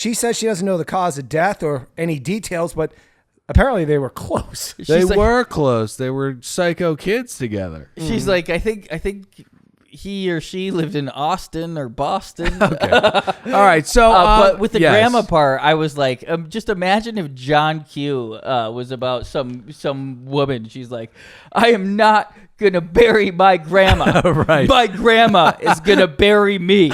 She says she doesn't know the cause of death or any details, but apparently they were close. They were close. They were psycho kids together. She's like, I think he or she lived in Austin or Boston. Okay. All right. So, but with the grandma part, I was like, just imagine if John Q was about some woman. She's like, I am not gonna bury my grandma. Right. My grandma is gonna bury me.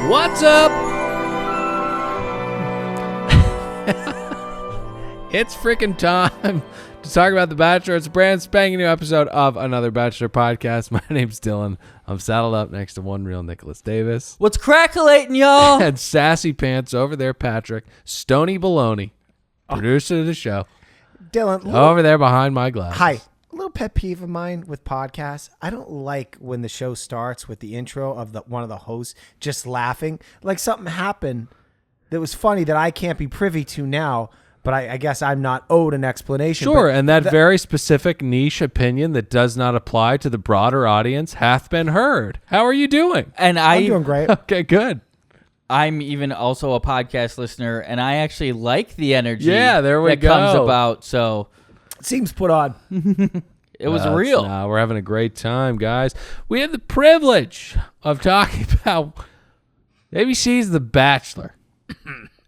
What's up? It's freaking time to talk about The Bachelor. It's a brand spanking new episode of another Bachelor podcast. My name's Dylan. I'm saddled up next to one real Nicholas Davis. What's crackulating, y'all? And sassy pants over there, Patrick. Stony Baloney, producer of the show. Dylan, Over there behind my glass. hi. A little pet peeve of mine with podcasts. I don't like when the show starts with the intro of one of the hosts just laughing. Like something happened that was funny that I can't be privy to now, but I guess I'm not owed an explanation. Sure, but and that very specific niche opinion that does not apply to the broader audience hath been heard. How are you doing? And I'm doing great. Okay, good. I'm even also a podcast listener, and I actually like the energy there we that go. comes about. So Seems put on. it was real. No, we're having a great time, guys. We have the privilege of talking about ABC's The Bachelor.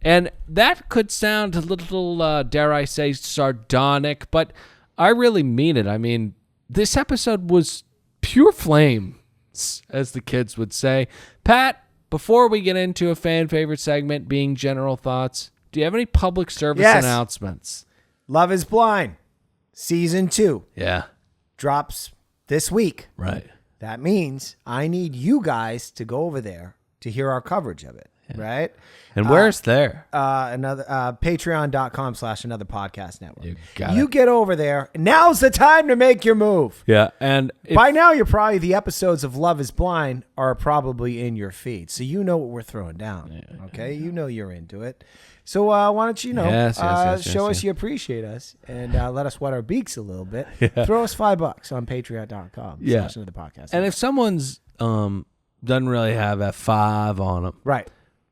And that could sound a little, dare I say, sardonic, but I really mean it. I mean, this episode was pure flame, as the kids would say. Pat, before we get into a fan favorite segment being general thoughts, do you have any public service announcements? Love is Blind, season 2. Yeah. Drops this week. Right. That means I need you guys to go over there to hear our coverage of it. Right? And where's there? Patreon.com/another podcast network. You get over there. Now's the time to make your move. Yeah. And by now, the episodes of Love is Blind are probably in your feed. So you know what we're throwing down. Yeah, okay? You know you're into it. So why don't you show us you appreciate us and let us wet our beaks a little bit. Yeah. Throw us $5 on patreon.com/another podcast. And if someone's doesn't really have that 5 on them. Right.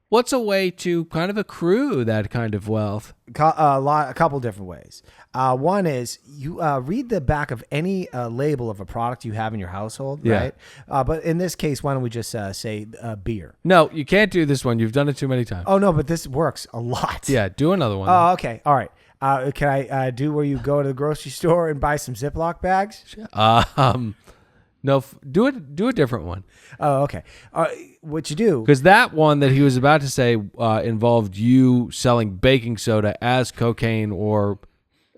What's a way to kind of accrue that kind of wealth? A couple different ways. One is you read the back of any label of a product you have in your household, right? But in this case, why don't we just say beer? No, you can't do this one. You've done it too many times. Oh, no, but this works a lot. Yeah, do another one. Oh, okay. All right. Can I do where you go to the grocery store and buy some Ziploc bags? No, do a different one. Oh, okay. What you do? Because that one that he was about to say involved you selling baking soda as cocaine or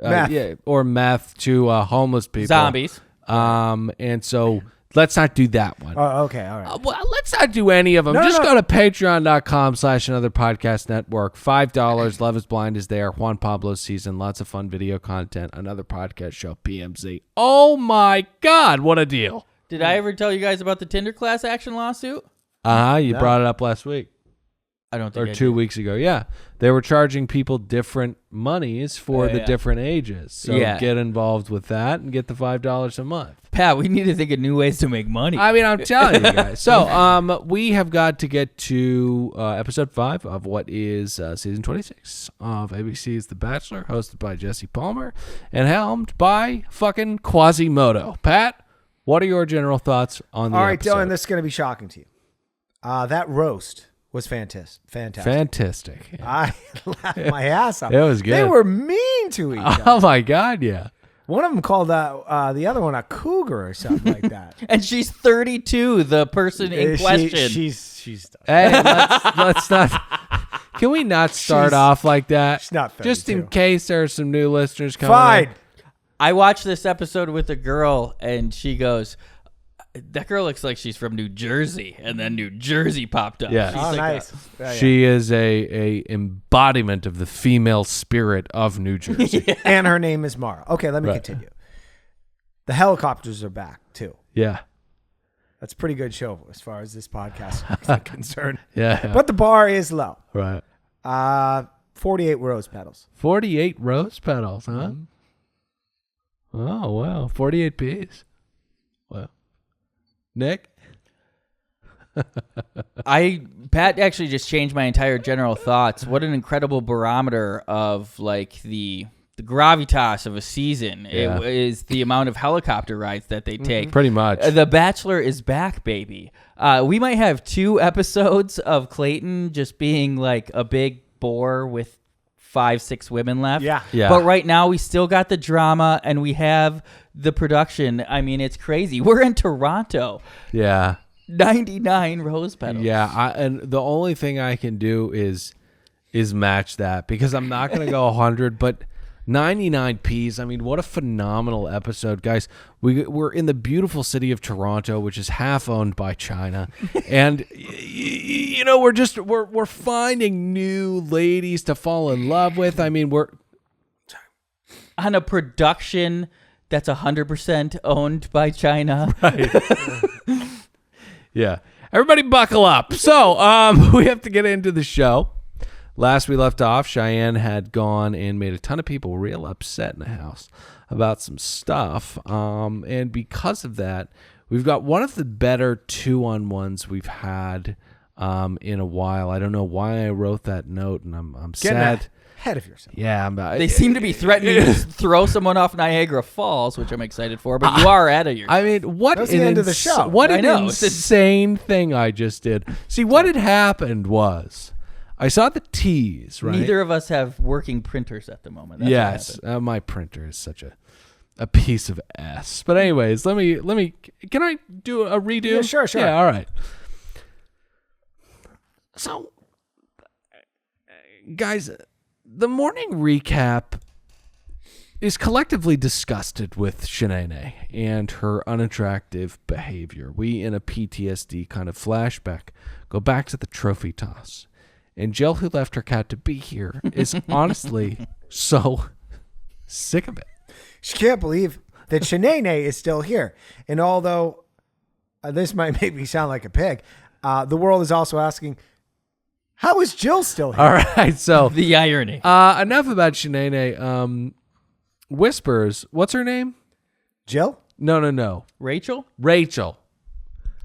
meth to homeless people, Zombies. And so let's not do that one. Oh, okay, all right. Well, let's not do any of them. Just go to patreon.com/another podcast network. $5. Love is Blind is there. Juan Pablo's season. Lots of fun video content. Another podcast show. PMZ. Oh my God, what a deal. Did I ever tell you guys about the Tinder class action lawsuit? You brought it up last week. I don't think or 2 weeks ago. Yeah. They were charging people different monies for the different ages. So get involved with that and get the $5 a month. Pat, we need to think of new ways to make money. I mean, I'm telling you guys. So we have got to get to episode 5 of what is season 26 of ABC's The Bachelor, hosted by Jesse Palmer and helmed by fucking Quasimodo. Pat, what are your general thoughts on the episode? Dylan, this is going to be shocking to you. That roast was fantastic. Fantastic. Yeah. I laughed my ass off. It was good. They were mean to each other. Oh, my God, yeah. One of them called the other one a cougar or something like that. And she's 32, the person in question. She's Hey, let's not... Can we not start off like that? She's not 32. Just in case there are some new listeners coming Fine. in. I watched this episode with a girl, and she goes, that girl looks like she's from New Jersey, and then New Jersey popped up. Yeah. She's Oh, like nice. She is a embodiment of the female spirit of New Jersey. And her name is Mara. Okay, let me continue. The helicopters are back too. Yeah. That's a pretty good show as far as this podcast is concerned. Yeah. But the bar is low. Right. 48 rose petals. 48 rose petals, huh? Oh, wow. 48 peas. Wow. Nick? Pat actually just changed my entire general thoughts. What an incredible barometer of like the gravitas of a season. Yeah. It is the amount of helicopter rides that they take. Pretty much. The Bachelor is back, baby. We might have 2 episodes of Clayton just being like a big bore with 5-6 women left. Yeah. But right now we still got the drama and we have the production. I mean, it's crazy. We're in Toronto. Yeah. 99 rose petals. Yeah, and the only thing I can do is match that because I'm not going to go 100, but 99 Ps. I mean, what a phenomenal episode, guys. We're in the beautiful city of Toronto, which is half owned by China, and you know we're finding new ladies to fall in love with. I mean, we're on a production that's 100% owned by China. Right. Yeah. Everybody buckle up. So, we have to get into the show. Last we left off, Cheyenne had gone and made a ton of people real upset in the house about some stuff. And because of that, we've got one of the better 2-on-1s we've had in a while. I don't know why I wrote that note, and I'm sad. Ahead of yourself. Yeah. They seem to be threatening to throw someone off Niagara Falls, which I'm excited for, but you are ahead of yourself. I mean, what That's the end of the show. What an I know. insane thing I just did. See, what had happened was I saw the tease, right? Neither of us have working printers at the moment. That's Yes, my printer is such a piece of S. But anyways, let me. Can I do a redo? Yeah, sure. Yeah, all right. So, guys, the morning recap is collectively disgusted with Shanae and her unattractive behavior. We, in a PTSD kind of flashback, go back to the trophy toss. And Jill, who left her cat to be here, is honestly so sick of it. She can't believe that Shanae is still here. And although this might make me sound like a pig, the world is also asking, how is Jill still here? All right, so the irony. Enough about Shanae. Whispers, what's her name? Jill? No. Rachel?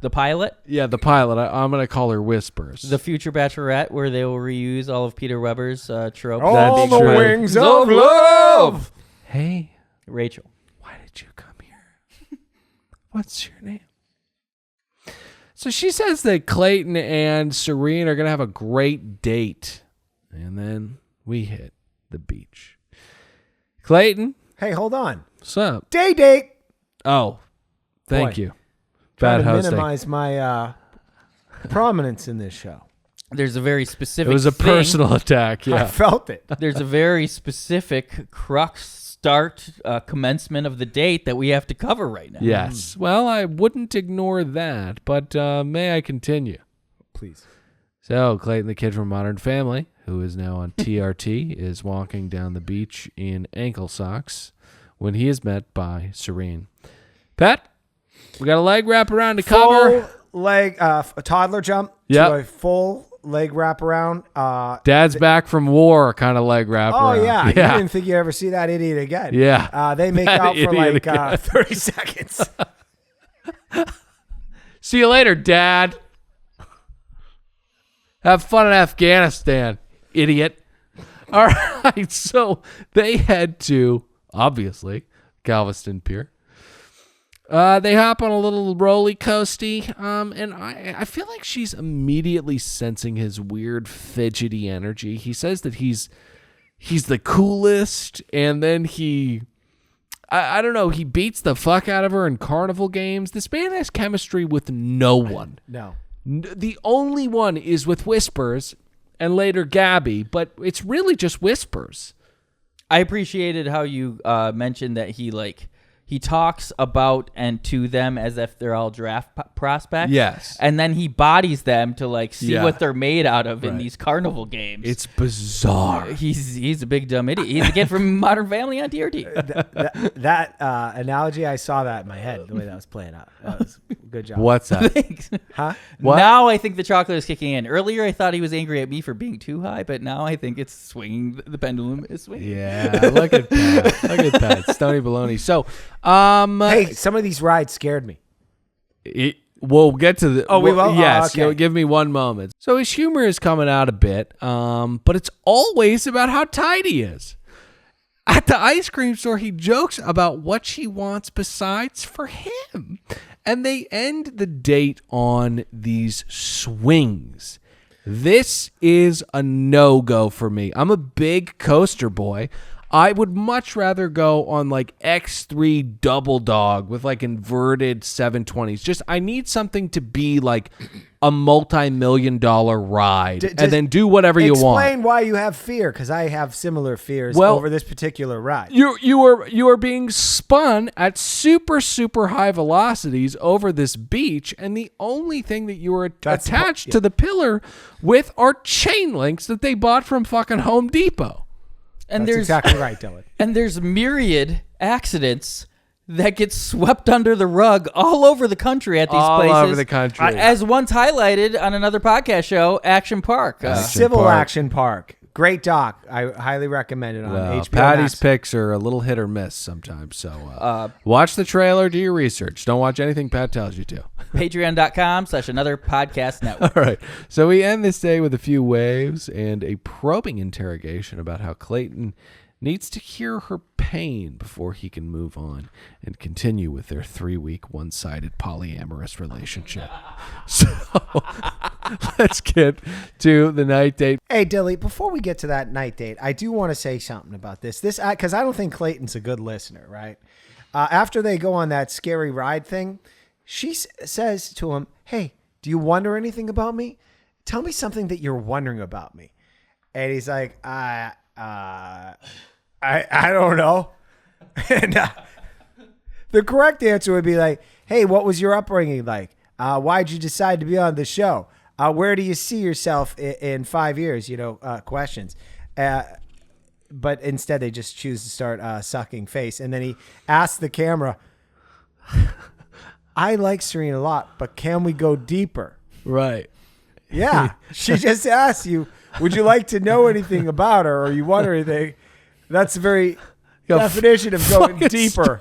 The pilot? Yeah, the pilot. I'm going to call her Whispers. The future Bachelorette, where they will reuse all of Peter Weber's tropes. All the true. wings of love. Hey, Rachel. why did you come here? What's your name? So she says that Clayton and Serene are going to have a great date. And then we hit the beach. Clayton. Hey, hold on. What's up? Date. Oh, thank Boy. you. Trying Bad to hosting. minimize my prominence in this show. There's a very specific It was a thing. personal attack, I yeah. felt it. There's a very specific crux start commencement of the date that we have to cover right now. Yes. Well, I wouldn't ignore that, but may I continue? Please. So, Clayton, the kid from Modern Family, who is now on TRT, is walking down the beach in ankle socks when he is met by Serene. Pat, we got a leg wrap around to cover. Full leg, a toddler jump Yep. to a full leg wrap around. Dad's back from war kind of leg wrap Oh, around. yeah. You didn't think you ever see that idiot again. Yeah. They make That out for idiot like again. 30 seconds. See you later, Dad. Have fun in Afghanistan, idiot. All right, so they head to, obviously, Galveston Pier. They hop on a little roller coasty, and I feel like she's immediately sensing his weird fidgety energy. He says that he's the coolest, and then I don't know, he beats the fuck out of her in carnival games. This man has chemistry with no one. No. The only one is with Whispers and later Gabby, but it's really just Whispers. I appreciated how you mentioned that he like he talks about and to them as if they're all draft prospects. Yes. And then he bodies them to like see what they're made out of in these carnival games. It's bizarre. He's a big dumb idiot. He's a kid from Modern Family on TRT. That analogy, I saw that in my head, the way that was playing out. That was good job. What's that? Thanks. Huh? What? Now I think the chocolate is kicking in. Earlier I thought he was angry at me for being too high, but now I think it's swinging. The pendulum is swinging. Yeah, look at that. Look at that. Stony baloney. So, hey, some of these rides scared me. We'll get to the. Oh, we will? Yes, Oh, okay. you'll give me one moment. So his humor is coming out a bit, but it's always about how tight he is. At the ice cream store, he jokes about what she wants besides for him. And they end the date on these swings. This is a no-go for me. I'm a big coaster boy. I would much rather go on like X3 Double Dog with like inverted 720s. Just I need something to be like a multi-million-dollar ride and then do whatever you want. Explain why you have fear, because I have similar fears over this particular ride. You are being spun at super, super high velocities over this beach, and the only thing that you are attached to the pillar with are chain links that they bought from fucking Home Depot. And That's exactly right, Dylan. And there's myriad accidents that get swept under the rug all over the country at these places. All over the country. As once highlighted on another podcast show, Action Park. Civil Action Park. Great doc. I highly recommend it on HBO Patty's Max. picks are a little hit or miss sometimes. So watch the trailer, do your research. Don't watch anything Pat tells you to. Patreon.com/another podcast network. All right. So we end this day with a few waves and a probing interrogation about how Clayton needs to cure her pain before he can move on and continue with their 3-week one-sided polyamorous relationship. So let's get to the night date. Hey, Dilly, before we get to that night date, I do want to say something about this. Because I don't think Clayton's a good listener, right? After they go on that scary ride thing, she says to him, hey, do you wonder anything about me? Tell me something that you're wondering about me. And he's like, I don't know. And the correct answer would be like, hey, what was your upbringing like? Why'd you decide to be on the show? Where do you see yourself in 5 years? Questions. But instead they just choose to start sucking face. And then he asks the camera, I like Serena a lot, but can we go deeper? Right. Yeah. She just asked you, would you like to know anything about her, or you wonder anything? That's the very definition of going deeper.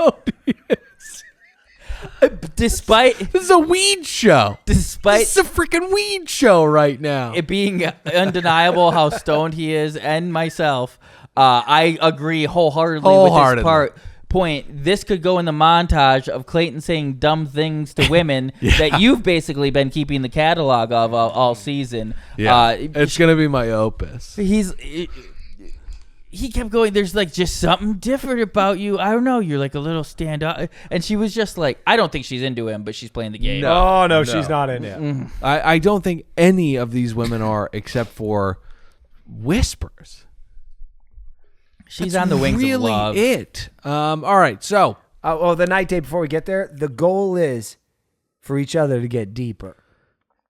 Despite This is a weed show. This is a freaking weed show right now. it being undeniable how stoned he is and myself, I agree wholeheartedly with his point. This could go in the montage of Clayton saying dumb things to women that you've basically been keeping the catalog of all season. Yeah, it's going to be my opus. He kept going, there's like just something different about you. I don't know. You're like a little standout. And she was just like, I don't think she's into him, but she's playing the game. No, she's not in it. I don't think any of these women are, except for Whispers. She's on the wings of love. Really it. All right, so. The night date before we get there, the goal is for each other to get deeper.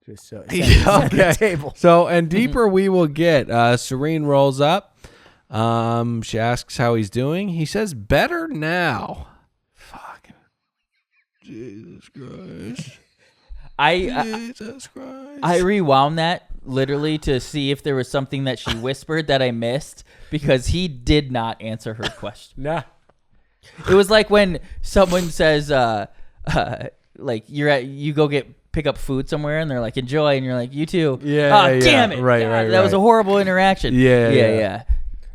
Just so set the table. So, and deeper we will get. Serene rolls up. She asks how he's doing. He says, better now. Fucking Jesus Christ. Jesus Christ. I rewound that literally to see if there was something that she whispered that I missed, because he did not answer her question. Nah. It was like when someone says, like you go pick up food somewhere and they're like, enjoy, and you're like, you too. Yeah. Damn it. Right. That was a horrible interaction. Yeah.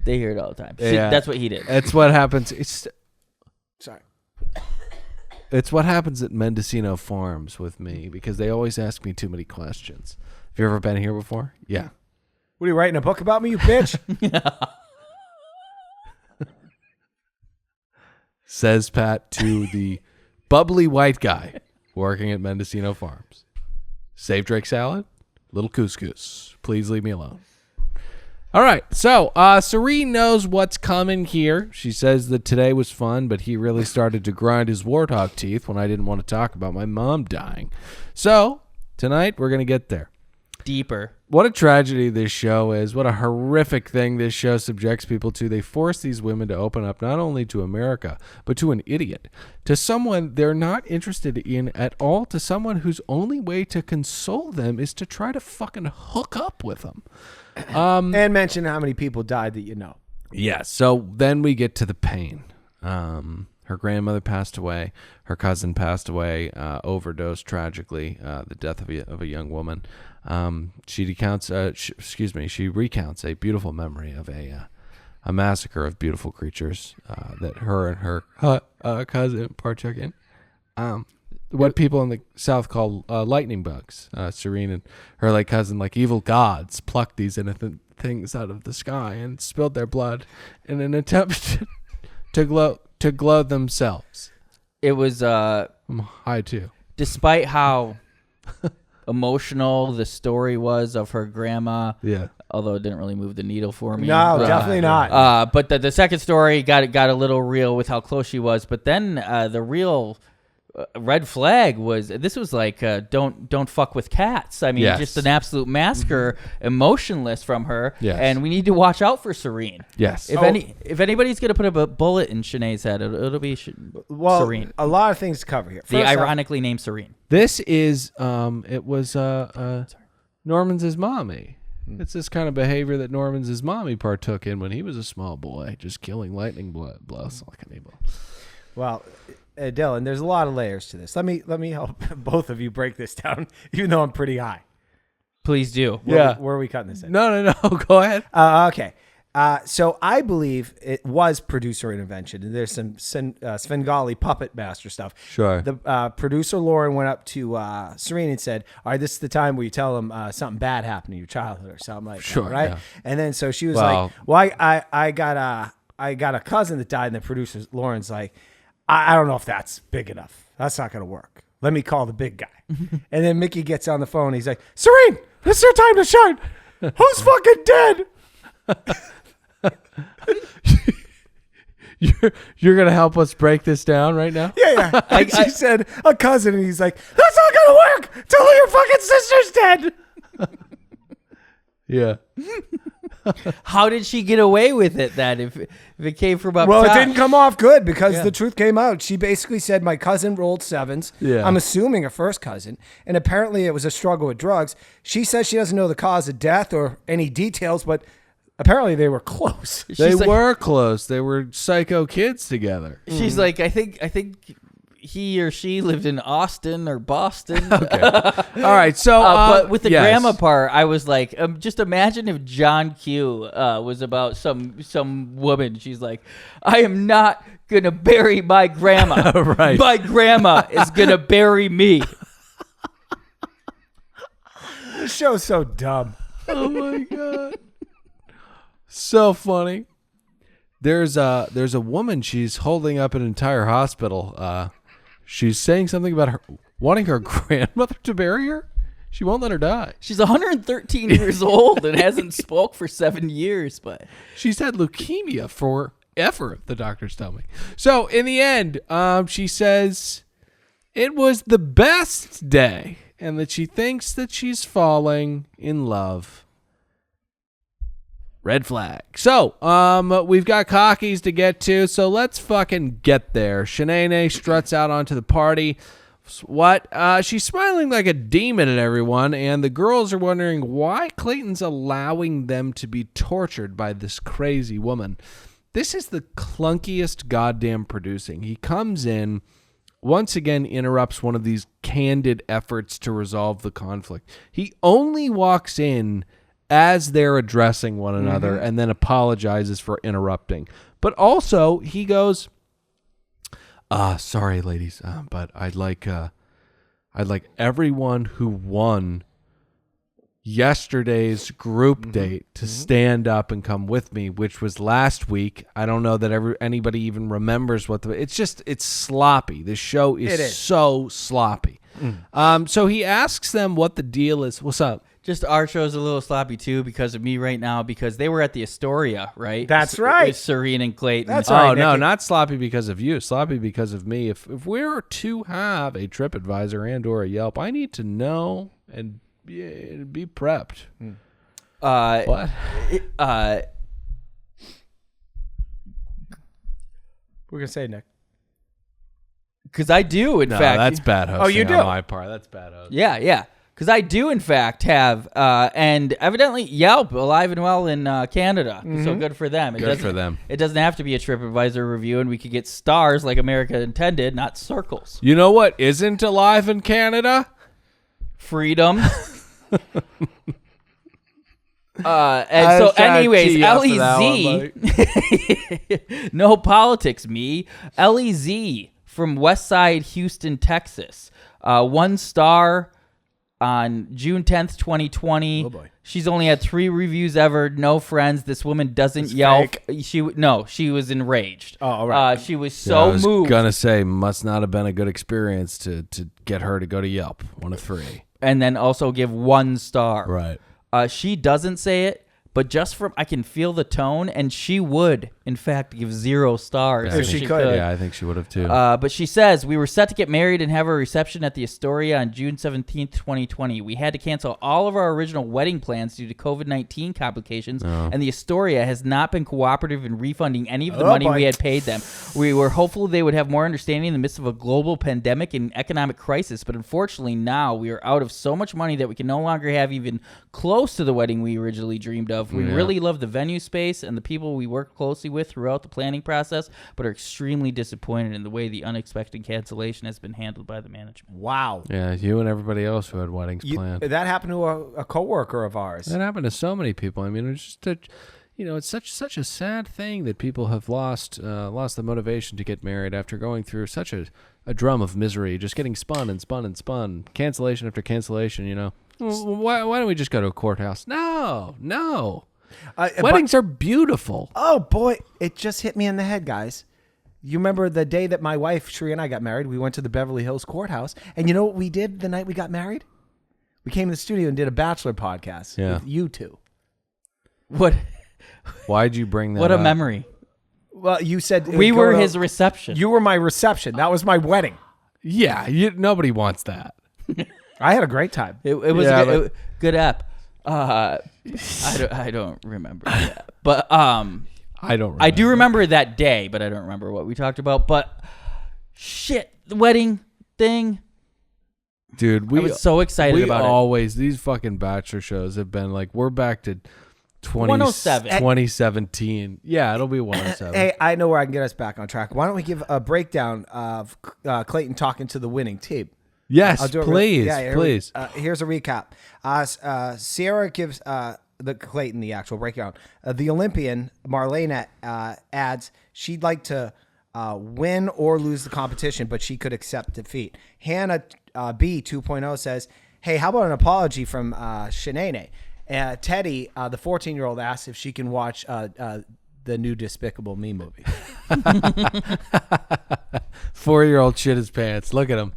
They hear it all the time. Yeah. That's what he did. That's what happens. Sorry. It's what happens at Mendocino Farms with me, because they always ask me too many questions. Have you ever been here before? Yeah. What are you writing a book about me, you bitch? Says Pat to the bubbly white guy working at Mendocino Farms. Save Drake salad, little couscous. Please leave me alone. All right, so Serene knows what's coming here. She says that today was fun, but he really started to grind his warthog teeth when I didn't want to talk about my mom dying. So tonight we're going to get there. Deeper. What a tragedy this show is. What a horrific thing this show subjects people to. They force these women to open up not only to America, but to an idiot, to someone they're not interested in at all, to someone whose only way to console them is to try to fucking hook up with them. And mention how many people died that you know. Yeah, so then we get to the pain. Her grandmother passed away. Her cousin passed away, overdosed tragically, the death of a young woman. She recounts a beautiful memory of a massacre of beautiful creatures that her and her cousin partook in. What people in the South call lightning bugs. Serene and her late cousin, like evil gods, plucked these innocent things out of the sky and spilled their blood in an attempt to glow themselves. It was I'm high too. Despite how emotional the story was of her grandma. Yeah. Although it didn't really move the needle for me. No, definitely not. But the second story got a little real with how close she was. But then the real red flag was like don't fuck with cats. I mean, just an absolute massacre, emotionless from her. Yes. And we need to watch out for Serene. Yes. If anybody's gonna put a bullet in Shanae's head, it'll be Serene. A lot of things to cover here. The ironically named Serene. This is it was Norman's mommy. It's this kind of behavior that Norman's mommy partook in when he was a small boy, just killing lightning blows like an evil. Well, Dylan, there's a lot of layers to this. Let me help both of you break this down, even though I'm pretty high. Please do. Where are we cutting this in? No. Go ahead. Okay. So I believe it was producer intervention, and there's some Svengali puppet master stuff. Sure. The producer Lauren went up to Serene and said, "All right, this is the time where you tell them something bad happened in your childhood or something like that, right?" Yeah. And then so she was like, "Well, I got a cousin that died," and the producer Lauren's like, I don't know if that's big enough. That's not going to work. Let me call the big guy." And then Mickey gets on the phone. He's like, "Serene, it's your time to shine. Who's fucking dead?" You're going to help us break this down right now? Yeah. She said a cousin, and he's like, "That's not going to work. Tell her your fucking sister's dead." Yeah. How did she get away with it then? If it came from up top? top? It didn't come off good because the truth came out. She basically said, "My cousin rolled sevens." Yeah. I'm assuming a first cousin, and apparently it was a struggle with drugs. She says she doesn't know the cause of death or any details, but apparently they were close. They were close. They were psycho kids together. She's like, I think he or she lived in Austin or Boston. Okay. All right. So, but with the grandma part, I was like, just imagine if John Q was about some woman. She's like, "I am not gonna bury my grandma. Right. My grandma is gonna bury me." This show's so dumb. Oh my god. So funny. There's a woman. She's holding up an entire hospital. She's saying something about her wanting her grandmother to bury her. She won't let her die. She's 113 years old and hasn't spoke for 7 years, but she's had leukemia forever, the doctors tell me. So in the end, she says it was the best day and that she thinks that she's falling in love. Red flag. So, we've got cockies to get to, so let's fucking get there. Shanae struts out onto the party. What? She's smiling like a demon at everyone, and the girls are wondering why Clayton's allowing them to be tortured by this crazy woman. This is the clunkiest goddamn producing. He comes in, once again interrupts one of these candid efforts to resolve the conflict. He only walks in as they're addressing one another and then apologizes for interrupting. But also, he goes, "Sorry, ladies, but I'd like everyone who won yesterday's group date to stand up and come with me," which was last week. I don't know that anybody even remembers what it's sloppy. This show is so sloppy. So he asks them what the deal is. What's up? Just our show's a little sloppy too because of me right now because they were at the Astoria, right? That's right. With Serene and Clayton. That's right. No, not sloppy because of you. Sloppy because of me. If we're to have a TripAdvisor and or a Yelp, I need to know and be prepped. What? We're gonna say, Nick. Because I do, in fact. That's bad hosting. Oh, you do? On my part. That's bad hosting. Yeah. Because I do, in fact, have, and evidently Yelp alive and well in Canada. So good for them. Good for them. It doesn't have to be a TripAdvisor review, and we could get stars like America intended, not circles. You know what isn't alive in Canada? Freedom. And so, anyways, LEZ. No politics, me. LEZ from Westside, Houston, Texas. 1 star on June 10th, 2020. Oh boy. She's only had 3 reviews ever. No friends. This woman doesn't Yelp. She was enraged. Oh, all right. She was so moved. I was gonna say must not have been a good experience to get her to go to Yelp. 1 of 3. And then also give 1 star. Right. She doesn't say it, but just from I can feel the tone, and she would, in fact, give 0 stars If she could. Yeah, I think she would have too. But she says, we were set to get married and have a reception at the Astoria on June 17th, 2020. We had to cancel all of our original wedding plans due to COVID-19 complications, and the Astoria has not been cooperative in refunding any of the money we had paid them. We were hopeful they would have more understanding in the midst of a global pandemic and economic crisis, but unfortunately now we are out of so much money that we can no longer have even close to the wedding we originally dreamed of. We really love the venue space and the people we work closely with throughout the planning process, but are extremely disappointed in the way the unexpected cancellation has been handled by the management. Wow. Yeah, you and everybody else who had weddings planned. That happened to a coworker of ours. That happened to so many people. I mean, it's just it's such a sad thing that people have lost the motivation to get married after going through such a drum of misery, just getting spun and spun and spun, cancellation after cancellation. Why don't we just go to a courthouse? No. Weddings are beautiful. Oh boy, it just hit me in the head, guys. You remember the day that my wife Sheree and I got married? We went to the Beverly Hills courthouse, and you know what we did the night we got married? We came to the studio and did a Bachelor podcast with you two. What? Why'd you bring that? What up? a memory! Well, you said we were his reception. You were my reception. That was my wedding. Yeah, nobody wants that. I had a great time. It was a good app. I don't remember that, but I don't remember. I do remember that day, but I don't remember what we talked about. But shit, the wedding thing, dude. I was so excited about it. These fucking Bachelor shows have been like, we're back to 107. 2017. Yeah, it'll be 107. Hey, I know where I can get us back on track. Why don't we give a breakdown of Clayton talking to the winning team? Yes, please. Please. Here's a recap. Sierra gives the Clayton the actual breakdown. The Olympian, Marlena, adds she'd like to win or lose the competition, but she could accept defeat. Hannah B 2.0 says, hey, how about an apology from Shanae? Teddy, the 14-year-old, asks if she can watch the new Despicable Me movie. 4-year-old shit his pants. Look at him.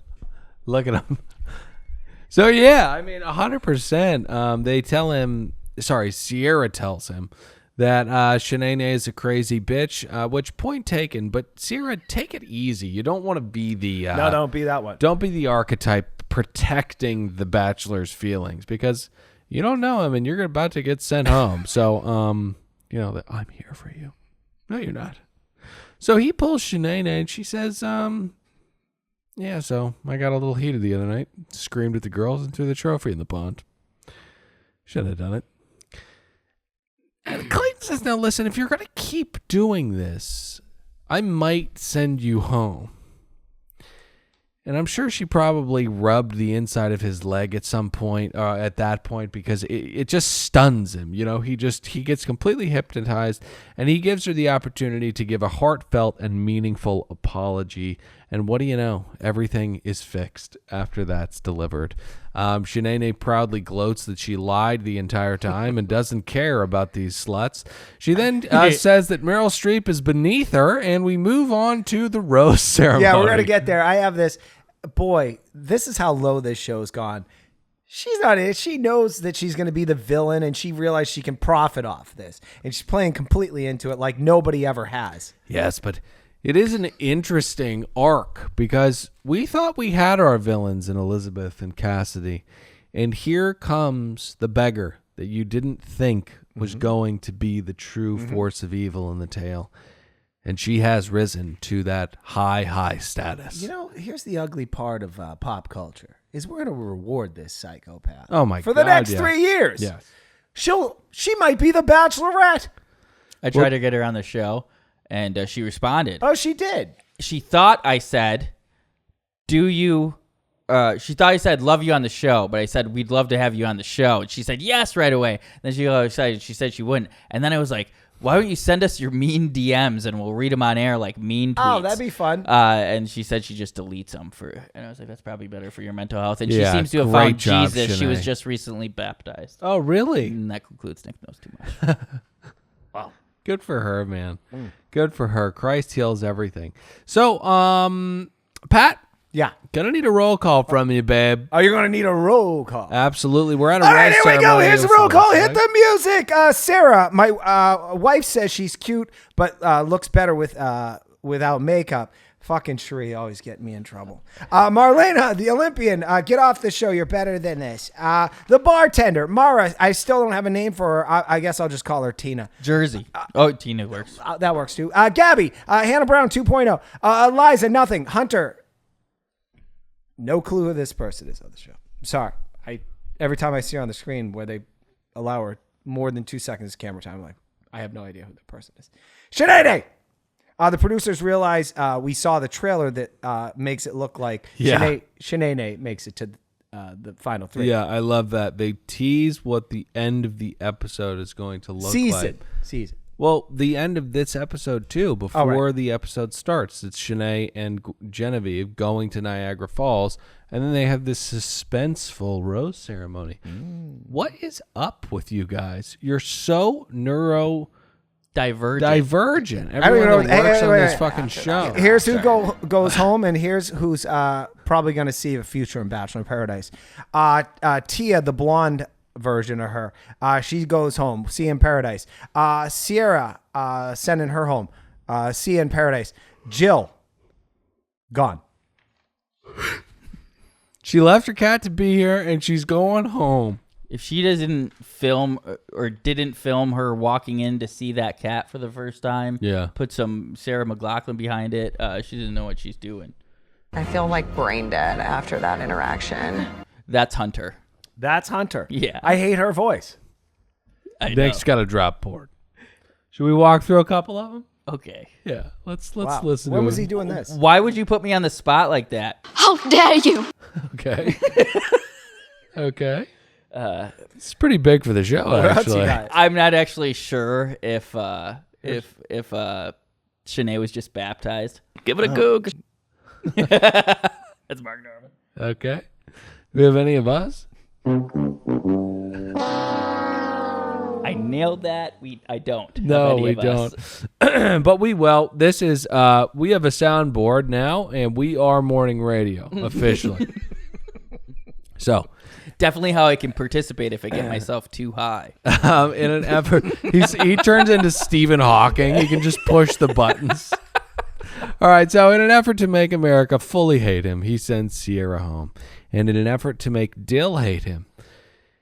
So yeah, I mean, 100%. They tell him. Sorry, Sierra tells him that Shanae is a crazy bitch. Which point taken. But Sierra, take it easy. You don't want to be the. No, don't be that one. Don't be the archetype protecting the Bachelor's feelings, because you don't know him and you're about to get sent home. So that I'm here for you. No, you're not. So he pulls Shanae and she says, yeah, so I got a little heated the other night. Screamed at the girls and threw the trophy in the pond. Should have done it. And Clayton says, now listen, if you're going to keep doing this, I might send you home. And I'm sure she probably rubbed the inside of his leg at some point, at that point, because it just stuns him. He gets completely hypnotized, and he gives her the opportunity to give a heartfelt and meaningful apology. And what do you know? Everything is fixed after that's delivered. Shanae proudly gloats that she lied the entire time and doesn't care about these sluts. She then says that Meryl Streep is beneath her, and we move on to the rose ceremony. Yeah, we're going to get there. I have this. Boy, this is how low this show's gone. She's not it. She knows that she's going to be the villain, and she realized she can profit off this. And she's playing completely into it like nobody ever has. Yes, but it is an interesting arc because we thought we had our villains in Elizabeth and Cassidy. And here comes the beggar that you didn't think was going to be the true force of evil in the tale. And she has risen to that high status. You know, here's the ugly part of pop culture, is we're going to reward this psychopath. Oh, my God. For the next 3 years. Yes. She might be the Bachelorette. I tried to get her on the show, and she responded. Oh, she did. She thought I said, she thought I said, love you on the show, but I said, we'd love to have you on the show. And she said, yes, right away. Then she got excited. She said she wouldn't. And then I was like, why don't you send us your mean DMs and we'll read them on air like mean tweets? Oh, that'd be fun. And she said she just deletes them and I was like, that's probably better for your mental health. And she seems to have great found job, Jesus. Shanae. She was just recently baptized. Oh, really? And that concludes Nick Knows Too Much. Wow. Good for her, man. Good for her. Christ heals everything. So, Pat? Yeah. Gonna need a roll call from you, babe. Oh, you're going to need a roll call. Absolutely. We're at a All right, here we go. Here's the roll call. Hit right? the music. Sarah, my wife says she's cute, but looks better without makeup. Fucking Sheree always getting me in trouble. Marlena, the Olympian, get off the show. You're better than this. The bartender, Mara, I still don't have a name for her. I guess I'll just call her Tina. Jersey. Tina works. That works too. Gabby, Hannah Brown 2.0. Eliza, nothing. Hunter, no clue who this person is on the show. I'm sorry. Every time I see her on the screen where they allow her more than 2 seconds of camera time, I'm like, I have no idea who the person is. Shanae! The producers realize we saw the trailer that makes it look like Shanae makes it to the final 3. Yeah, I love that. They tease what the end of the episode is going to look like. Season. Well, the end of this episode, too, before the episode starts. It's Shanae and Genevieve going to Niagara Falls, and then they have this suspenseful rose ceremony. What is up with you guys? You're so divergent. Everyone that works on this fucking show. Here's who goes home, and here's who's probably going to see a future in Bachelor in Paradise. Tia, the blonde version of her, she goes home. See you in Paradise. Sierra, sending her home. See you in Paradise. Jill, gone. She left her cat to be here, and she's going home. If she doesn't film or didn't film her walking in to see that cat for the first time, put some Sarah McLachlan behind it, she doesn't know what she's doing. I feel like brain dead after that interaction. That's Hunter. That's Hunter. Yeah. I hate her voice. Nick's got a drop board. Should we walk through a couple of them? Okay. Yeah. Let's listen. When was he doing this? Why would you put me on the spot like that? How dare you? Okay. Okay. It's pretty big for the show, actually. I'm not actually sure if Shanae was just baptized. Give it a goog. That's Mark Norman. Okay. Do we have any of us? I nailed that. I don't. No, we don't. But we will. This is we have a soundboard now, and we are morning radio officially. So definitely how I can participate if I get myself too high. In an effort, he turns into Stephen Hawking. He can just push the buttons. All right. So in an effort to make America fully hate him, he sends Sierra home, and in an effort to make Dill hate him,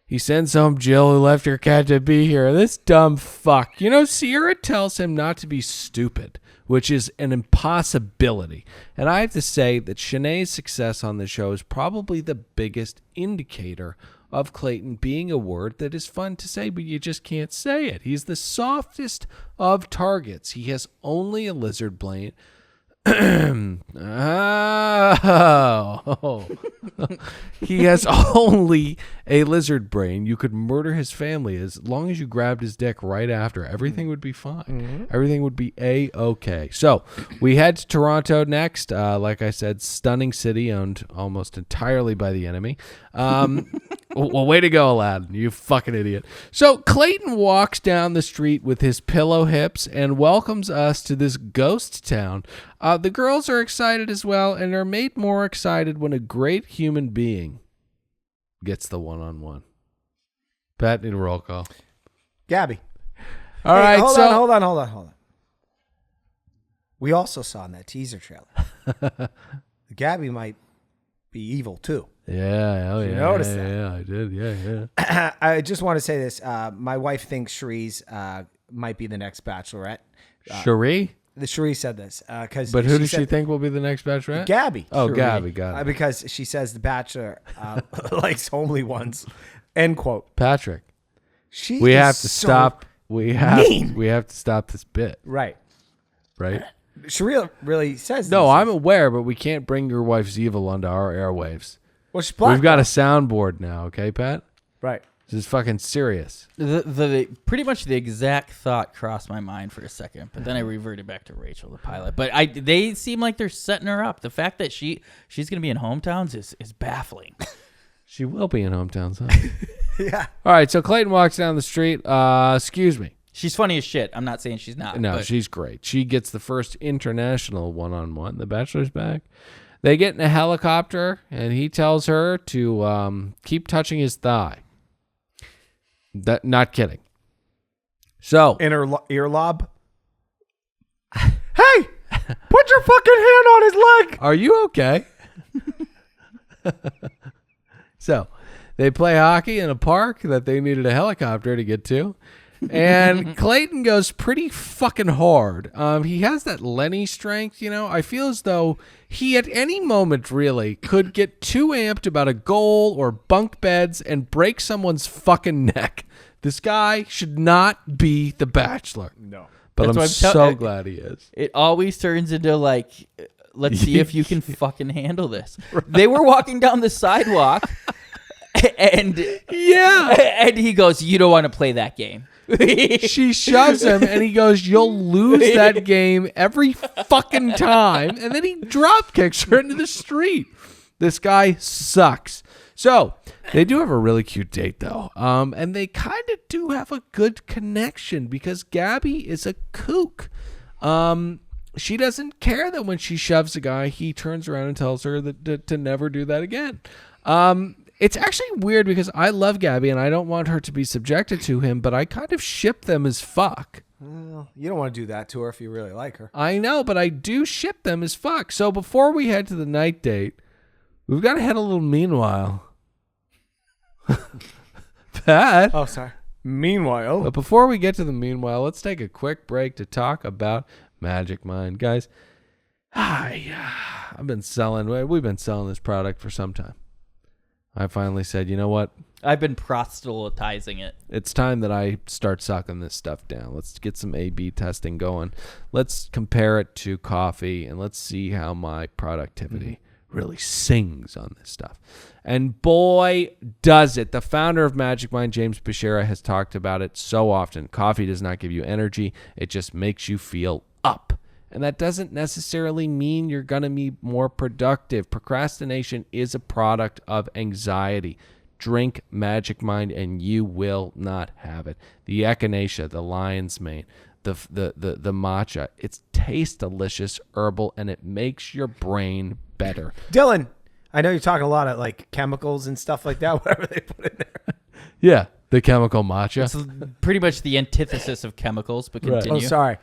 he sends home Jill, who left her cat to be here. This dumb fuck. You know, Sierra tells him not to be stupid, which is an impossibility. And I have to say that Shanae's success on the show is probably the biggest indicator of Clayton being a word that is fun to say, but you just can't say it. He's the softest of targets. He has only a lizard brain. He has only a lizard brain. You could murder his family as long as you grabbed his dick right after. Everything would be fine. Everything would be A-okay. So we head to Toronto next. Like I said, stunning city owned almost entirely by the enemy. Well, way to go, Aladdin. You fucking idiot. So Clayton walks down the street with his pillow hips and welcomes us to this ghost town. The girls are excited as well, and are made more excited when a great human being gets the one-on-one. Pat, need a roll call. Gabby. All right, hold on. We also saw in that teaser trailer, Gabby might be evil too. Yeah, oh yeah. You noticed that? Yeah, I did. Yeah. I just want to say this. My wife thinks Cherie's might be the next Bachelorette. Cherie? Cherie said this. But who does she think will be the next Bachelorette? Gabby. Oh, Cherie. Gabby, got it. Because she says the Bachelor likes homely ones. End quote. Patrick, We have to stop. We have to stop this bit. Right. Cherie really says No, this. I'm aware, but we can't bring your wife's evil onto our airwaves. Well, she's black. We've got a soundboard now, okay, Pat? Right. This is fucking serious. The pretty much the exact thought crossed my mind for a second, but then I reverted back to Rachel, the pilot. But they seem like they're setting her up. The fact that she's going to be in Hometowns is baffling. She will be in Hometowns, huh? Yeah. All right, so Clayton walks down the street. Excuse me. She's funny as shit. I'm not saying she's not. No, she's great. She gets the first international one-on-one. The Bachelor's back. They get in a helicopter, and he tells her to keep touching his thigh. Not kidding. So In her ear lob. Hey, put your fucking hand on his leg. are you okay? So they play hockey in a park that they needed a helicopter to get to. And Clayton goes pretty fucking hard. He has that Lenny strength, you know. I feel as though he at any moment really could get too amped about a goal or bunk beds and break someone's fucking neck. This guy should not be the Bachelor. No. But That's I'm what so glad he is. It always turns into like, let's see if you can fucking handle this. They were walking down the sidewalk, and he goes, "You don't want to play that game." She shoves him, and he goes, "You'll lose that game every fucking time." And then he drop kicks her into the street. This guy sucks. So they do have a really cute date, though. And they kind of do have a good connection because Gabby is a kook. She doesn't care that when she shoves a guy, he turns around and tells her that to never do that again. It's actually weird because I love Gabby and I don't want her to be subjected to him, but I kind of ship them as fuck. Well, you don't want to do that to her if you really like her. I know, but I do ship them as fuck. So before we head to the night date, we've got to head a little meanwhile. Pat. Oh, sorry. Meanwhile. But before we get to the meanwhile, let's take a quick break to talk about Magic Mind. Guys, we've been selling this product for some time. I finally said, you know what? I've been proselytizing it. It's time that I start sucking this stuff down. Let's get some A/B testing going. Let's compare it to coffee, and let's see how my productivity really sings on this stuff. And boy, does it. The founder of Magic Mind, James Bashira, has talked about it so often. Coffee does not give you energy. It just makes you feel up. And that doesn't necessarily mean you're going to be more productive. Procrastination is a product of anxiety. Drink Magic Mind and you will not have it. The echinacea, the lion's mane, the matcha, it tastes delicious, herbal, and it makes your brain better. Dylan, I know you're talking a lot of like chemicals and stuff like that, whatever they put in there. Yeah, the chemical matcha. It's pretty much the antithesis of chemicals, but continue. Oh, sorry.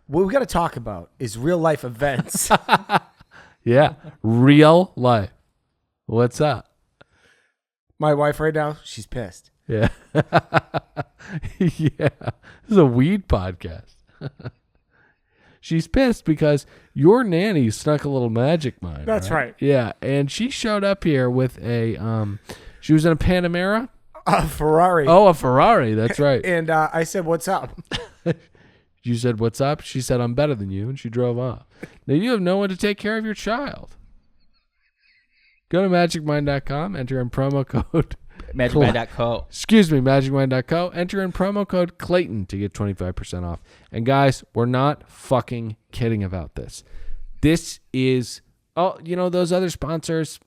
What we got to talk about is real life events. Yeah, real life. What's up? My wife right now, she's pissed. Yeah. Yeah. This is a weed podcast. She's pissed because your nanny snuck a little Magic Mind. That's right. Yeah, and she showed up here with a she was in a Panamera. A Ferrari. Oh, a Ferrari. That's right. And I said, "What's up?" You said, "What's up?" She said, "I'm better than you," and she drove off. Now you have no one to take care of your child. Go to magicmind.com, enter in promo code Magicmind.co. Excuse me, magicmind.co. Enter in promo code Clayton to get 25% off. And guys, we're not fucking kidding about this. This is, those other sponsors.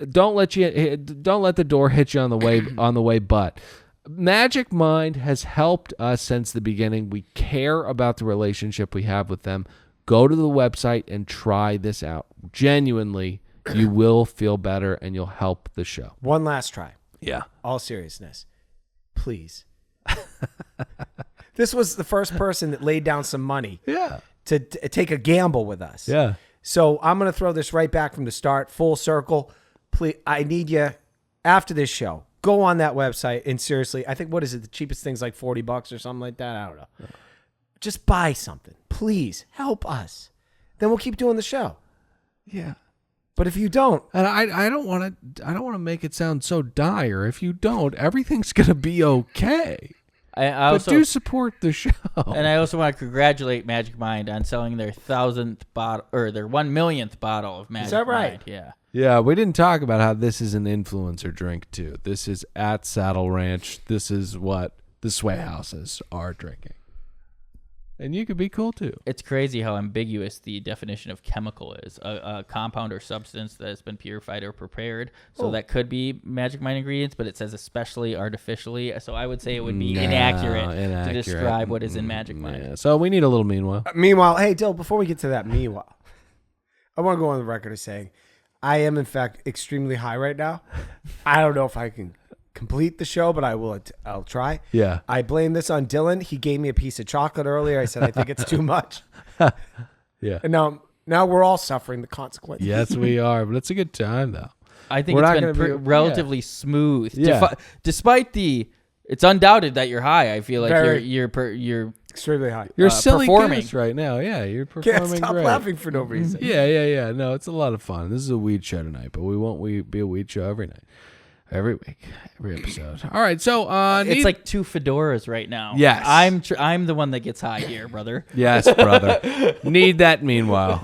Don't let the door hit you on the way. But Magic Mind has helped us since the beginning. We care about the relationship we have with them. Go to the website and try this out. Genuinely, you will feel better and you'll help the show. One last try. Yeah. All seriousness. Please. This was the first person that laid down some money to take a gamble with us. Yeah. So I'm going to throw this right back from the start, full circle. Please, I need you after this show. Go on that website and seriously, I think, what is it? The cheapest thing's like $40 or something like that. I don't know. Just buy something. Please help us. Then we'll keep doing the show. Yeah. But if you don't, and I don't want to make it sound so dire. If you don't, everything's going to be okay. I also do support the show. And I also want to congratulate Magic Mind on selling their 1,000th bottle or their 1,000,000th bottle of Magic Mind. Is that right? Yeah. Yeah, we didn't talk about how this is an influencer drink too. This is at Saddle Ranch. This is what the Sway Houses are drinking. And you could be cool too. It's crazy how ambiguous the definition of chemical is. A compound or substance that has been purified or prepared. So that could be Magic Mind ingredients, but it says especially artificially. So I would say it would be inaccurate to describe what is in Magic Mind. Yeah. So we need a little meanwhile. Meanwhile, hey, Dill, before we get to that meanwhile, I want to go on the record as saying I am, in fact, extremely high right now. I don't know if I can complete the show, but I'll try. Yeah. I blame this on Dylan. He gave me a piece of chocolate earlier. I said I think it's too much. Yeah. And now we're all suffering the consequences. Yes, we are, but it's a good time though. I think it's been relatively smooth. Yeah. Despite it's undoubted that you're high. I feel like you're extremely high. You're silly performing goose right now. Yeah, you're performing Can't stop great. laughing for no reason. Yeah. No, it's a lot of fun. This is a weed show tonight, but we won't be a weed show every night. Every week, every episode. All right, so it's like two fedoras right now. Yes, I'm the one that gets high here, brother. Yes, brother. Need that meanwhile.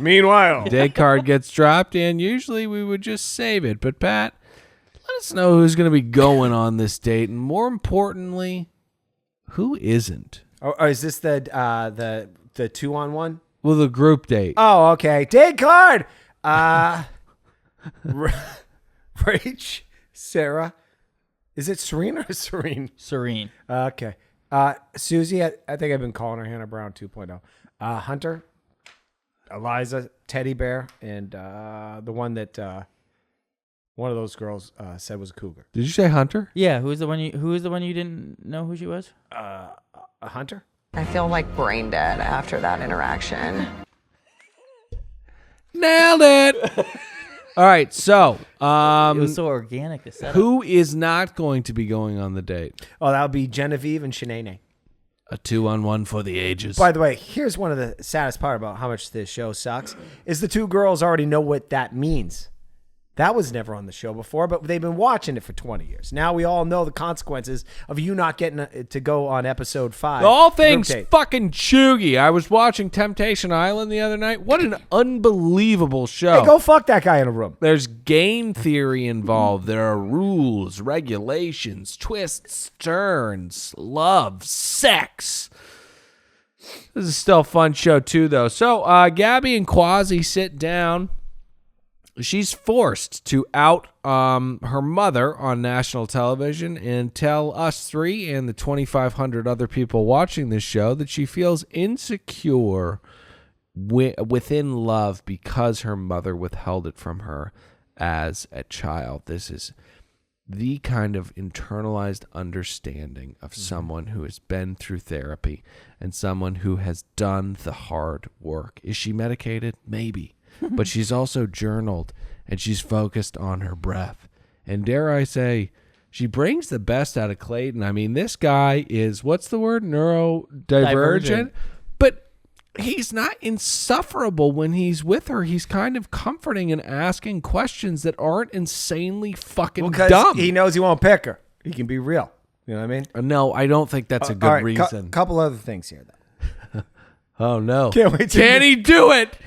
Day card gets dropped, and usually we would just save it. But Pat, let us know who's going to be going on this date, and more importantly, who isn't. Oh, is this the 2-on-1? Well, the group date. Oh, okay. Date card. Rach. Sarah, is it Serena or Serene? Serene. Okay. Susie, I think I've been calling her Hannah Brown 2.0. Hunter, Eliza, Teddy Bear, and the one that one of those girls said was a cougar. Did you say Hunter? Yeah. Who is the one you didn't know who she was? A Hunter. I feel like brain dead after that interaction. Nailed it. All right, so it was so organic. The setup. Who is not going to be going on the date? Oh, that would be Genevieve and Shanae. A 2-on-1 for the ages. By the way, here's one of the saddest part about how much this show sucks is the two girls already know what that means. That was never on the show before, but they've been watching it for 20 years. Now we all know the consequences of you not getting to go on episode 5. All things fucking chuggy. I was watching Temptation Island the other night. What an unbelievable show. Hey, go fuck that guy in a room. There's game theory involved. There are rules, regulations, twists, turns, love, sex. This is still a fun show too, though. So Gabby and Quasi sit down. She's forced to out her mother on national television and tell us three and the 2,500 other people watching this show that she feels insecure within love because her mother withheld it from her as a child. This is the kind of internalized understanding of someone who has been through therapy and someone who has done the hard work. Is she medicated? Maybe. But she's also journaled, and she's focused on her breath. And dare I say, she brings the best out of Clayton. I mean, this guy is, what's the word? Neurodivergent. But he's not insufferable when he's with her. He's kind of comforting and asking questions that aren't insanely fucking dumb. He knows he won't pick her. He can be real. You know what I mean? No, I don't think that's a good reason. Couple other things here, though. Oh, no. Can he do it?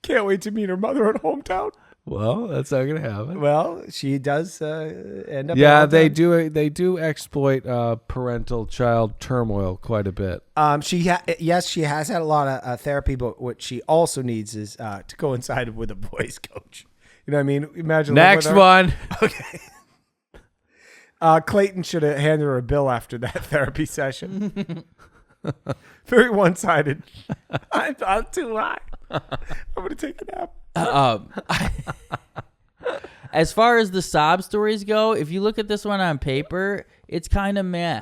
Can't wait to meet her mother at hometown. Well, that's not going to happen. Well, she does end up. Yeah, they do exploit parental-child turmoil quite a bit. She has had a lot of therapy, but what she also needs is to coincide with a boys coach. You know what I mean? Imagine next one. Okay. Clayton should have handed her a bill after that therapy session. Very one-sided. I thought too high. I'm going to take a nap. As far as the sob stories go, if you look at this one on paper, it's kind of meh.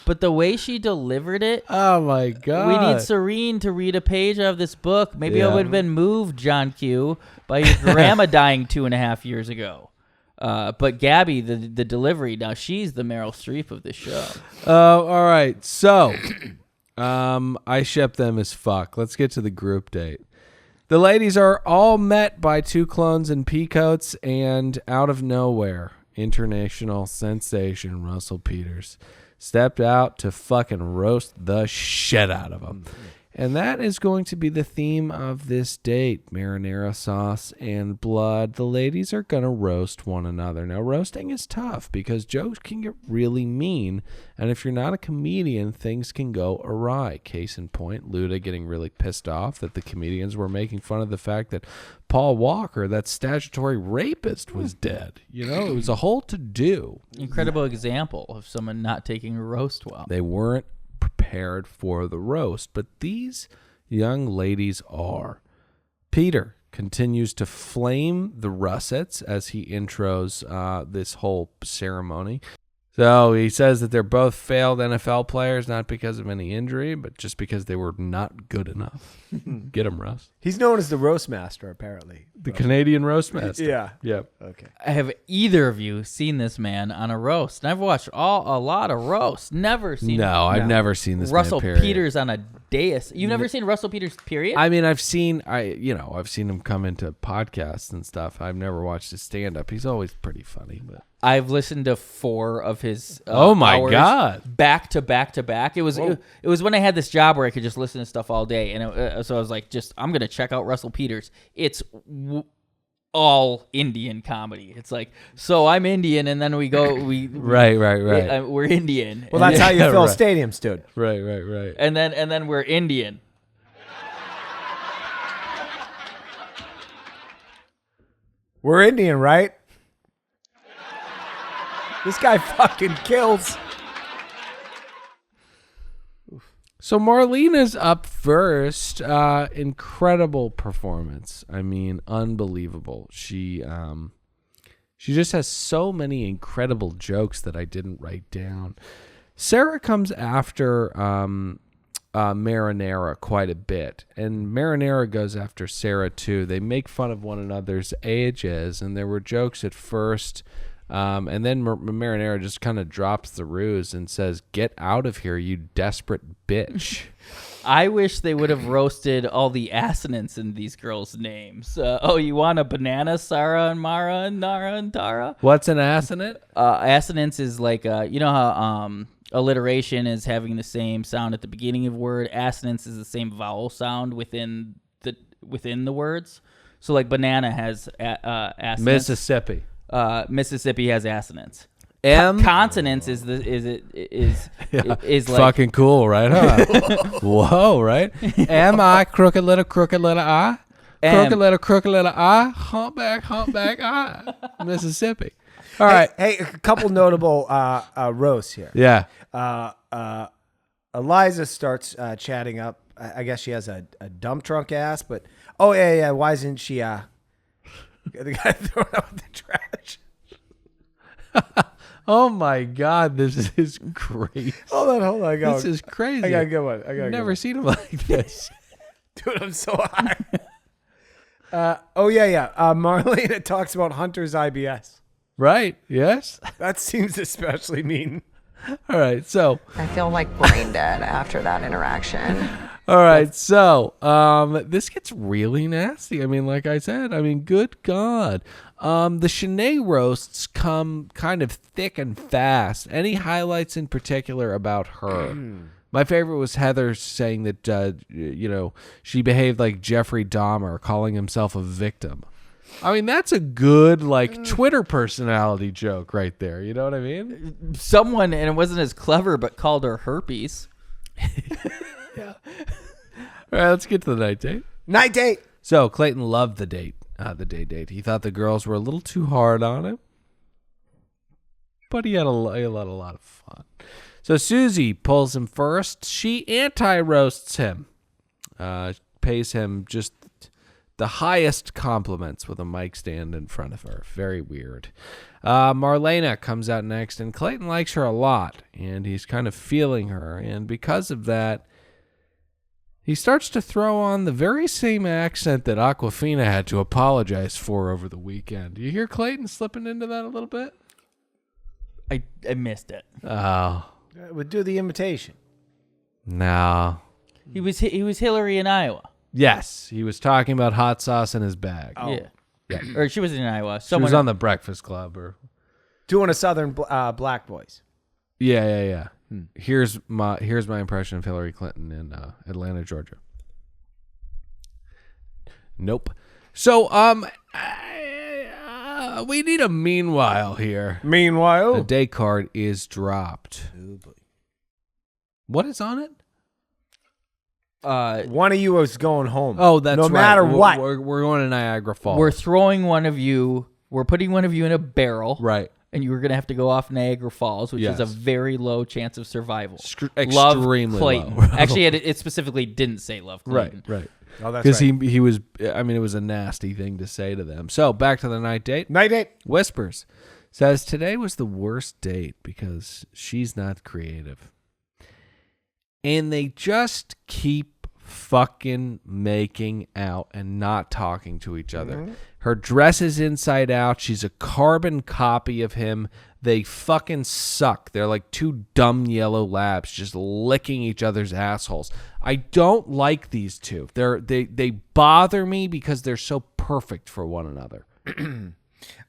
But the way she delivered it, oh my God. We need Serene to read a page of this book. Maybe I would have been moved, John Q, by your grandma dying 2.5 years ago. But Gabby, the delivery, now she's the Meryl Streep of this show. Oh, all right. So, I ship them as fuck. Let's get to the group date. The ladies are all met by two clones in peacoats, and out of nowhere, international sensation Russell Peters stepped out to fucking roast the shit out of them. And that is going to be the theme of this date, marinara sauce and blood. The ladies are going to roast one another. Now, roasting is tough because jokes can get really mean, and if you're not a comedian, things can go awry. Case in point, Luda getting really pissed off that the comedians were making fun of the fact that Paul Walker, that statutory rapist, was dead. You know, it was a whole to-do. Incredible example of someone not taking a roast well. They weren't prepared for the roast, but these young ladies are. Peter continues to flame the Russets as he intros this whole ceremony. So he says that they're both failed NFL players, not because of any injury, but just because they were not good enough. Get him, Russ. He's known as the roast master, apparently. The Canadian roast master. Yeah. Yep. Okay. Have either of you seen this man on a roast? And I've watched a lot of roasts. Never seen I've never seen this Russell man, period. Peters on a dais. You've never seen Russell Peters, period? I mean, I've seen him come into podcasts and stuff. I've never watched his stand-up. He's always pretty funny, but I've listened to 4 of his oh my hours God, back to back to back. It was when I had this job where I could just listen to stuff all day, and so I was like, I'm gonna check out Russell Peters. It's all Indian comedy. It's like, so I'm Indian, and then we right. We're Indian. Well, that's how you fill stadiums, dude. Right. And then we're Indian. We're Indian, right? This guy fucking kills. So Marlena's up first. Incredible performance. I mean, unbelievable. She just has so many incredible jokes that I didn't write down. Sarah comes after Marinara quite a bit, and Marinara goes after Sarah too. They make fun of one another's ages, and there were jokes at first. And then Marinara just kind of drops the ruse and says, "Get out of here, you desperate bitch." I wish they would have roasted all the assonants in these girls' names. You want a banana, Sarah and Mara and Nara and Tara? What's an assonant? Assonance is like, you know how alliteration is having the same sound at the beginning of a word. Assonance is the same vowel sound within the words. So like banana has assonance. Mississippi. Mississippi has assonance. Consonants is like fucking cool, right? Huh? Whoa, right? Am I crooked little I? Crooked little I? Humpback I. Mississippi. All right. Hey, a couple notable roasts here. Yeah. Eliza starts chatting up. I guess she has a dump truck ass, but yeah. Why isn't she the guy throwing out the trash? Oh my God, this is crazy. Hold on. This is crazy. I got a good one. Never seen him like this. Dude, I'm so high. Marlena talks about Hunter's IBS. Right, yes. That seems especially mean. All right, so I feel like brain dead after that interaction. all right, so this gets really nasty. I mean, like I said, good God. The Shanae roasts come kind of thick and fast. Any highlights in particular about her? My favorite was Heather saying that, she behaved like Jeffrey Dahmer, calling himself a victim. I mean, that's a good, Twitter personality joke right there. You know what I mean? Someone, and it wasn't as clever, but called her herpes. Yeah. All right, let's get to the night date. Night date. So Clayton loved the date. The day date. He thought the girls were a little too hard on him, but he had a lot of fun. So Susie pulls him first. She anti-roasts him, pays him just the highest compliments with a mic stand in front of her. Very weird. Marlena comes out next, and Clayton likes her a lot, and he's kind of feeling her. And because of that, he starts to throw on the very same accent that Aquafina had to apologize for over the weekend. Do you hear Clayton slipping into that a little bit? I missed it. Oh. Would do the imitation. No. He was Hillary in Iowa. Yes, he was talking about hot sauce in his bag. Oh. Yeah. Or she was in Iowa. She was on the Breakfast Club. Or doing a Southern black voice. Yeah. Here's my impression of Hillary Clinton in Atlanta, Georgia. Nope. So we need a meanwhile here. Meanwhile, the day card is dropped. Oh boy. What is on it? One of you is going home. Oh, that's right. No matter what. We're going to Niagara Falls. We're throwing one of you. We're putting one of you in a barrel. Right. And you were going to have to go off Niagara Falls, which is a very low chance of survival. Extremely Clayton. low. Actually, it specifically didn't say love Clayton. Right. Oh, that's because right. he was, I mean, it was a nasty thing to say to them. So back to the night date. Night date. Whispers says today was the worst date because she's not creative. And they just keep fucking making out and not talking to each other. Mm-hmm. Her dress is inside out. She's a carbon copy of him. They fucking suck. They're like two dumb yellow labs just licking each other's assholes. I don't like these two. They bother me because they're so perfect for one another.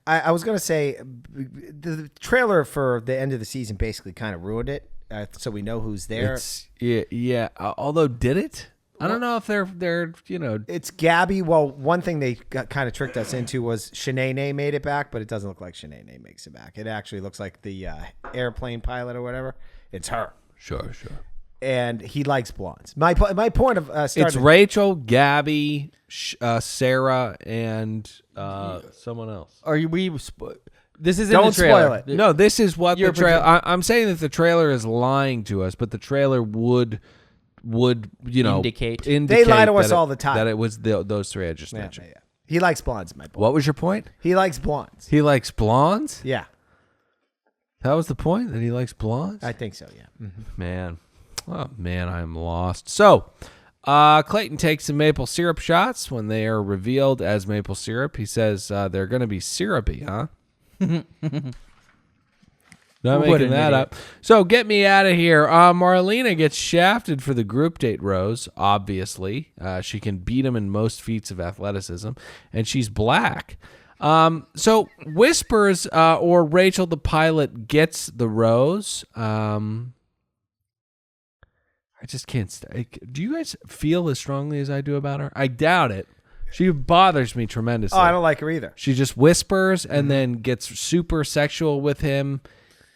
I was going to say the trailer for the end of the season basically kind of ruined it. So we know who's there. Yeah. Although, did it? I don't know if they're It's Gabby. Well, one thing they kind of tricked us into was Shanae made it back, but it doesn't look like Shanae makes it back. It actually looks like the airplane pilot or whatever. It's her. Sure. And he likes blondes. My point of it's Rachel, Gabby, Sarah, and someone else. This is Don't in the trailer. spoil it. No, this is what the trailer. I'm saying that the trailer is lying to us, but the trailer would indicate they lie to us all the time that it was those three I just mentioned. Yeah. He likes blondes. My point. What was your point? He likes blondes. He likes blondes. Yeah, that was the point, that he likes blondes. I think so. Yeah, Man, I'm lost. So, Clayton takes some maple syrup shots when they are revealed as maple syrup. He says they're going to be syrupy, huh? Not making that up. So get me out of here. Marlena gets shafted for the group date rose, obviously. She can beat him in most feats of athleticism, and she's black. So Whispers or Rachel the pilot gets the rose. I just can't. Do you guys feel as strongly as I do about her? I doubt it. She bothers me tremendously. Oh, I don't like her either. She just whispers and then gets super sexual with him.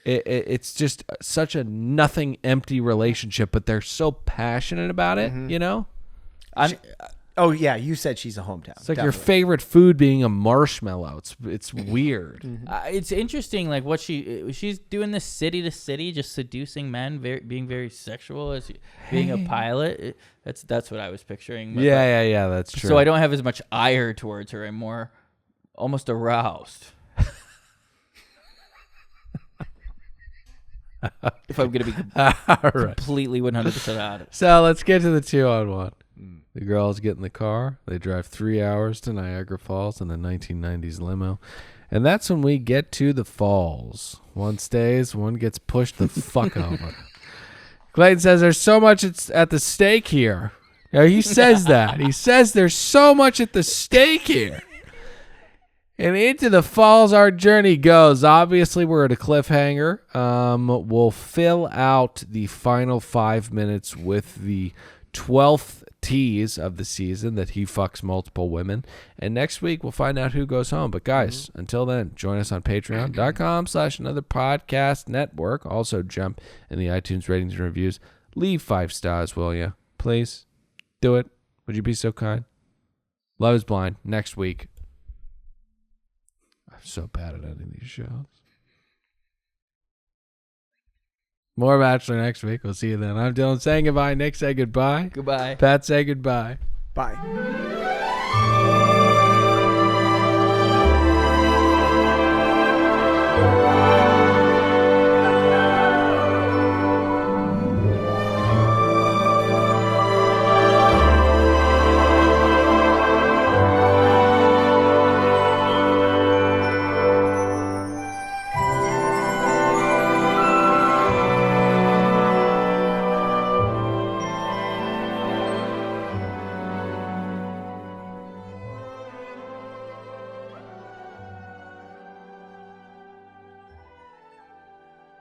It's just such a nothing, empty relationship, but they're so passionate about it, you know? Oh, yeah, you said she's a hometown. It's like your favorite food being a marshmallow. It's weird. It's interesting, like what she's doing this city to city, just seducing men, being very sexual as being a pilot. That's what I was picturing. Yeah, that's true. So I don't have as much ire towards her. I'm more almost aroused. If I'm going to be completely 100% out of it. So let's get to the 2-on-1. The girls get in the car. They drive 3 hours to Niagara Falls in a 1990s limo. And that's when we get to the falls. One stays, one gets pushed the fuck over. Clayton says there's so much at the stake here. He says that. He says there's so much at the stake here. And into the falls our journey goes. Obviously, we're at a cliffhanger. We'll fill out the final 5 minutes with the 12th tease of the season that he fucks multiple women. And next week, we'll find out who goes home. But guys, until then, join us on patreon.com/anotherpodcastnetwork. Also, jump in the iTunes ratings and reviews. Leave 5 stars, will you? Please do it. Would you be so kind? Love is Blind next week. I'm so bad at editing these shows. More Bachelor next week. We'll see you then. I'm Dylan saying goodbye. Nick, say goodbye. Goodbye. Pat, say goodbye. Bye.